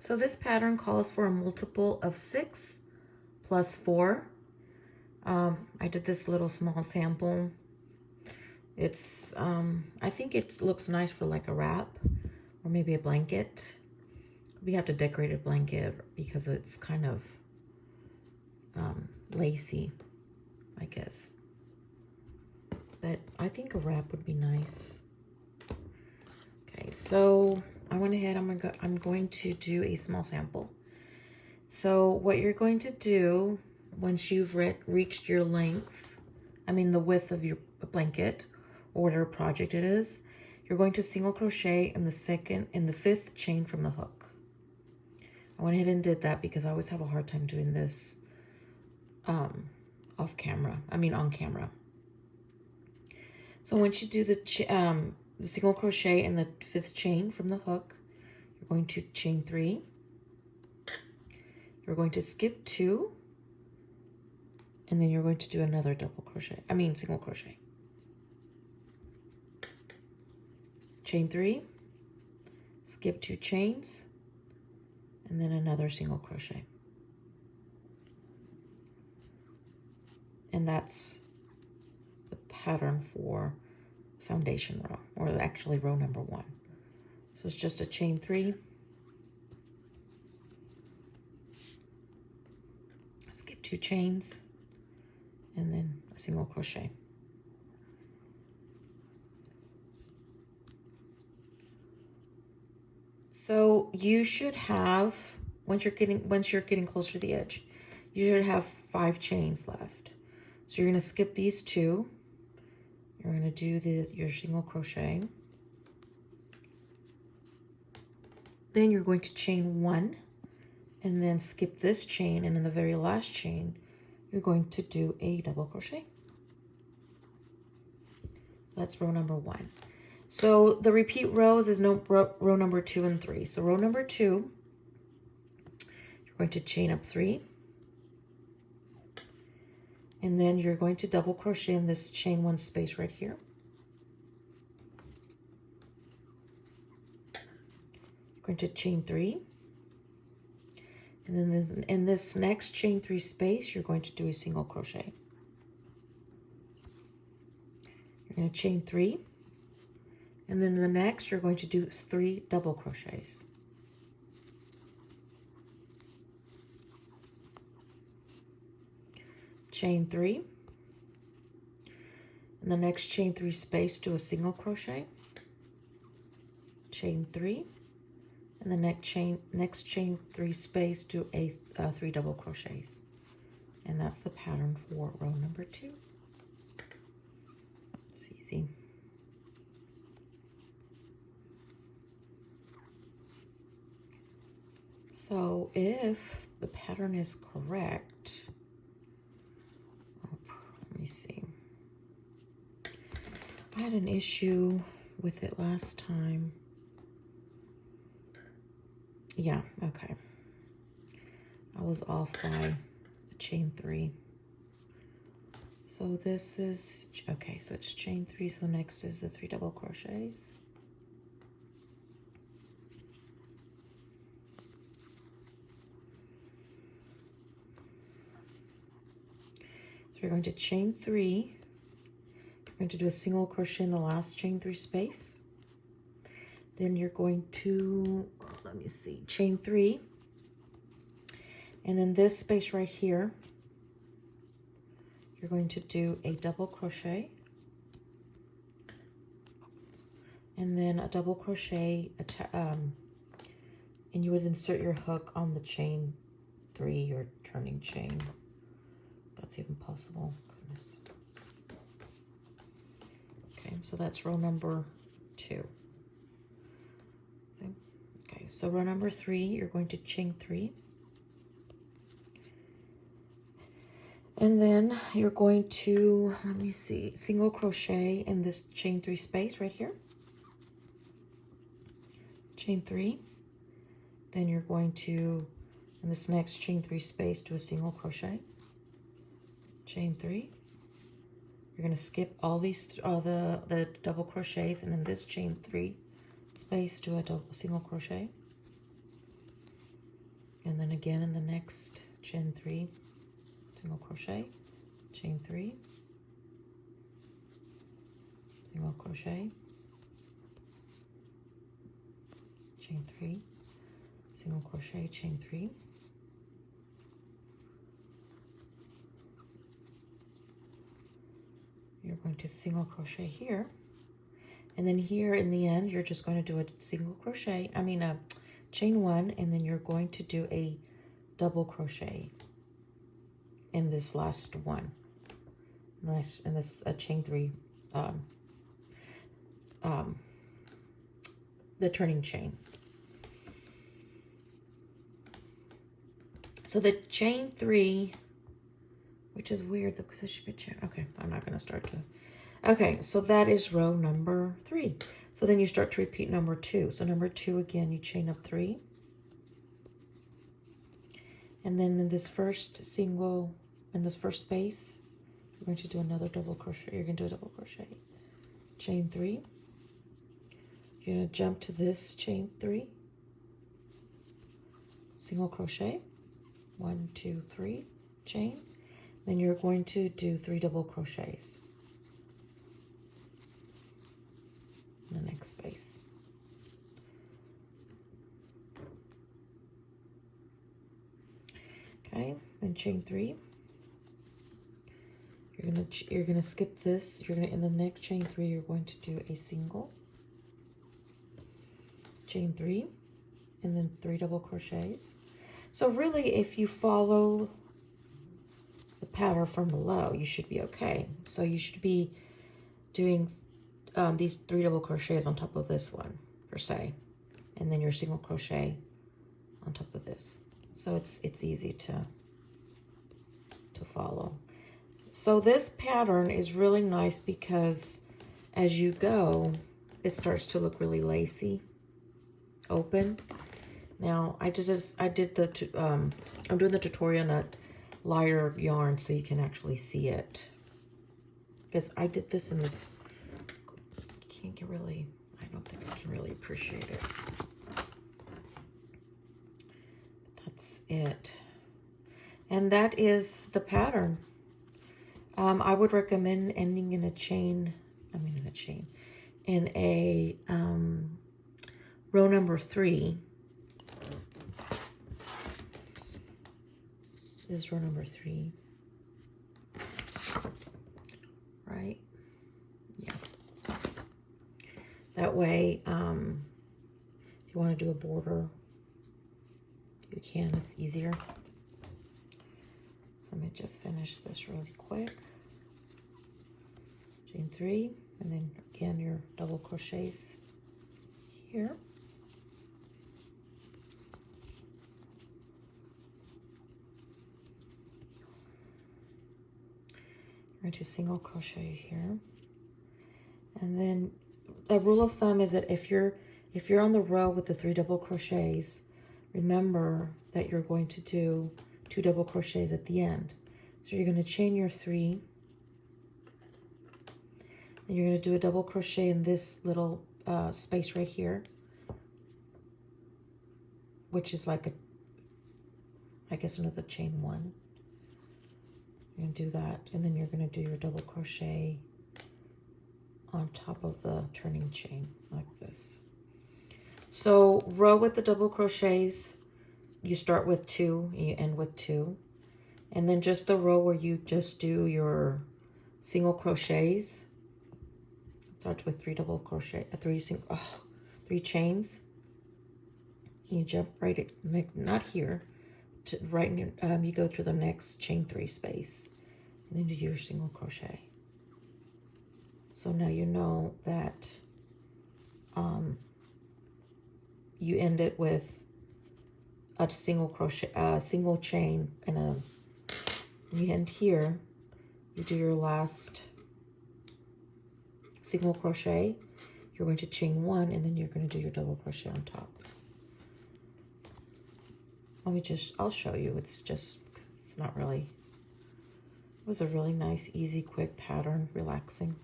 So this pattern calls for a multiple of 6 plus 4. I did this little small sample. It's, I think it looks nice for like a wrap or maybe a blanket. We have to decorate a blanket because it's kind of lacy, I guess. But I think a wrap would be nice. Okay, so I went ahead, I'm going to do a small sample. So what you're going to do once you've reached your length, the width of your blanket or whatever project it is, you're going to single crochet in the fifth chain from the hook. I went ahead and did that because I always have a hard time doing this on camera. So once you do the single crochet in the fifth chain from the hook, you're going to chain 3. You're going to skip 2, and then you're going to do another single crochet. Chain 3, skip 2 chains, and then another single crochet. And that's the pattern for foundation row, or actually row number 1. So it's just a chain 3, skip 2 chains, and then a single crochet. So you should have, once you're getting closer to the edge, you should have 5 chains left. So you're going to skip these 2. You're going to do your single crochet. Then you're going to chain 1 and then skip this chain, and in the very last chain you're going to do a double crochet. That's row number 1. So the repeat rows is row number 2 and 3. So row number 2, you're going to chain up 3, and then you're going to double crochet in this chain 1 space right here. You're going to chain 3, and then in this next chain 3 space, you're going to do a single crochet. You're going to chain 3, and then the next you're going to do 3 double crochets. Chain 3, and the next chain 3 space, do a single crochet. Chain 3, and the next chain 3 space, do a 3 double crochets. And that's the pattern for row number 2. It's easy. So if the pattern is correct, let me see. I had an issue with it last time. Yeah, okay. I was off by a chain 3. So this is, okay, so it's chain 3, so next is the 3 double crochets. So you're going to chain 3. You're going to do a single crochet in the last chain 3 space. Then you're going to, chain 3. And then this space right here, you're going to do a double crochet. And then a double crochet, and you would insert your hook on the chain 3, your turning chain. That's even possible. Goodness. Okay, so that's row number 2. Okay, so row number 3, you're going to chain 3. And then you're going to, single crochet in this chain 3 space right here. Chain 3. Then you're going to, in this next chain 3 space, do a single crochet. Chain 3. You're going to skip all the double crochets, and in this chain 3 space, do a single crochet. And then again in the next chain 3, single crochet, chain 3, single crochet, chain 3, single crochet, chain 3, you're going to single crochet here, and then here in the end you're just going to do a single crochet, a chain 1, and then you're going to do a double crochet in this last one, and this chain 3, the turning chain. So the chain 3, which is weird because it should be chain. Okay, I'm not going to start to. Okay, so that is row number 3. So then you start to repeat number 2. So number 2 again, you chain up 3. And then in this first space, you're going to do another double crochet. You're going to do a double crochet. Chain 3. You're going to jump to this chain 3. Single crochet. 1, 2, 3, chain. Then you're going to do 3 double crochets in the next space. Okay, then chain 3. You're gonna skip this. You're gonna in the next chain 3. You're going to do a single, chain 3, and then 3 double crochets. So really, if you follow the pattern from below, you should be okay. So you should be doing these 3 double crochets on top of this one, per se, and then your single crochet on top of this. So it's easy to follow. So this pattern is really nice because as you go, it starts to look really lacy, open. Now I'm doing the tutorial in a lighter yarn so you can actually see it. Because I did this in this, I don't think I can really appreciate it. That's it. And that is the pattern. I would recommend ending in a row number 3. This is row number 3, right? Yeah. That way, if you want to do a border, you can. It's easier. So let me just finish this really quick. Chain 3, and then again your double crochets here. Going to single crochet here, and then a rule of thumb is that if you're on the row with the 3 double crochets, remember that you're going to do 2 double crochets at the end. So you're going to chain your 3, and you're going to do a double crochet in this little space right here, which is like another chain 1. You're going to do that, and then you're going to do your double crochet on top of the turning chain like this. So row with the double crochets, you start with 2 and you end with 2, and then just the row where you just do your single crochets starts with 3 double crochet, 3 chains. You jump right at, not here, to right near, you go to the next chain 3 space, and then you do your single crochet. So now you know that you end it with a single crochet, single chain, and you end here. You do your last single crochet. You're going to chain 1, and then you're going to do your double crochet on top. I'll show you. It's not really, it was a really nice, easy, quick pattern, relaxing.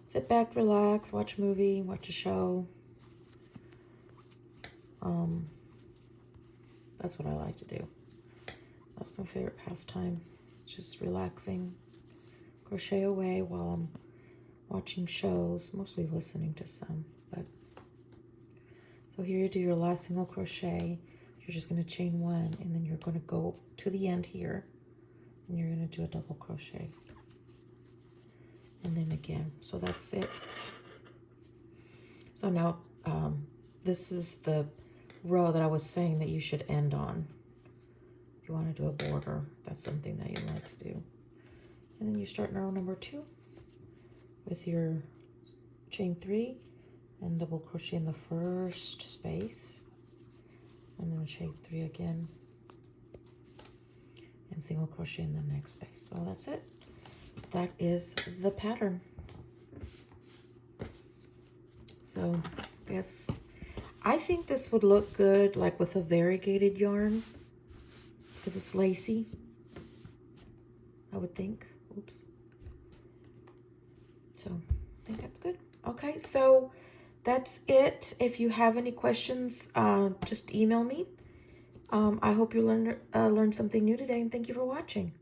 Sit back, relax, watch a movie, watch a show. That's what I like to do. That's my favorite pastime. Just relaxing, crochet away while I'm watching shows, mostly listening to some. But so here you do your last single crochet. You're just going to chain one, and then you're going to go to the end here, and you're going to do a double crochet, and then again. So that's it. So now this is the row that I was saying that you should end on. If you want to do a border, that's something that you like to do. And then you start row number 2 with your chain 3 and double crochet in the first space, and then chain 3 again and single crochet in the next space. So that's it. That is the pattern. So yes, I think this would look good like with a variegated yarn because it's lacy, I would think. Oops. So I think that's good. Okay, so that's it. If you have any questions, just email me. I hope you learned something new today, and thank you for watching.